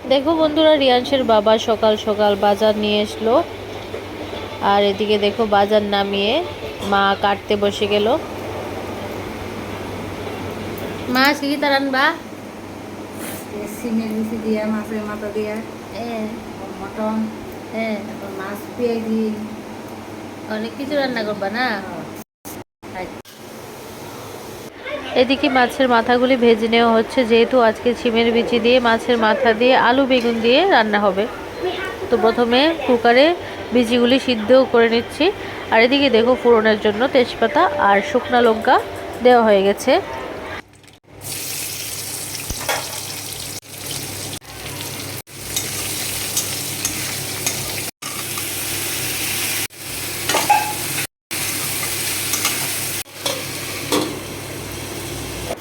দেখো বন্ধুরা, রিয়াংশের বাবা সকাল সকাল বাজার নিয়ে আসলো। আর এদিকে দেখো বাজার নামিয়ে মা কাটতে বসে গেল। মা আজকে কি তার আনবা? সিমের বিচি দিয়া, মাছের মাথা দিয়া, হ্যাঁ মটন, হ্যাঁ, তারপর মাছ পেঁয়াজি, অনেক কিছু রান্না করবা না? এদিকে মাছের মাথাগুলি ভেজে নেওয়া হচ্ছে, যেহেতু আজকে সিমের বিচি দিয়ে মাছের মাথা দিয়ে আলু বেগুন দিয়ে রান্না হবে। তো প্রথমে কুকারে বিচিগুলি সিদ্ধ করে নিচ্ছি। আর এদিকে দেখো ফোড়নের জন্য তেজপাতা আর শুকনো লঙ্কা দেওয়া হয়ে গেছে।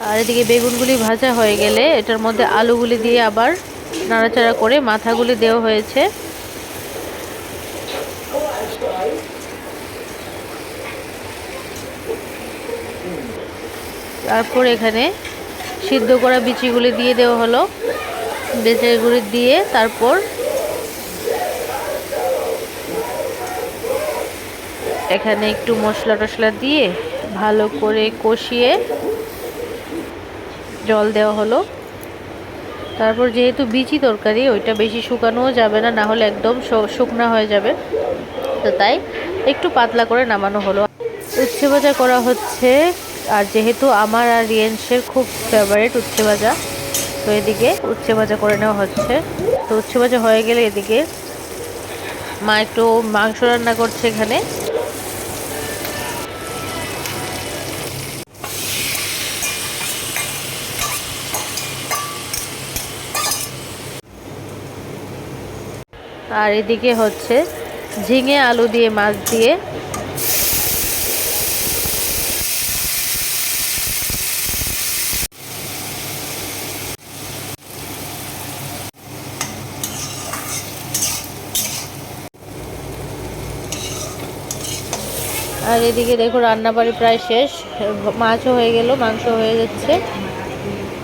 আর এদিকে বেগুনগুলি ভাজা হয়ে গেলে এটার মধ্যে আলুগুলি দিয়ে আবার নাড়াচাড়া করে মাথাগুলি দেওয়া হয়েছে। তারপর এখানে সিদ্ধ করা বিচিগুলি দিয়ে দেওয়া হলো। বিচিগুলি দিয়ে তারপর এখানে একটু মশলা টশলা দিয়ে ভালো করে কষিয়ে জল দেওয়া হলো। তারপর যেহেতু বিচি তরকারি, ওইটা বেশি শুকানোও যাবে না, না হলে একদম শুকনা হয়ে যাবে। তো তাই একটু পাতলা করে নামানো হলো। উচ্ছে ভাজা করা হচ্ছে। আর যেহেতু আমার আর রিয়েন্সের খুব ফেভারিট উচ্ছে ভাজা, তো এদিকে উচ্ছে ভাজা করে নেওয়া হচ্ছে। তো উচ্ছে ভাজা হয়ে গেলে এদিকে মা একটু মাংস রান্না করছে এখানে। আর এদিকে হচ্ছে ঝিঙে আলু দিয়ে মাছ দিয়ে আর এদিকে দেখো রান্নাবাড়ি প্রায় শেষ, মাছও হয়ে গেল, মাংস হয়ে যাচ্ছে।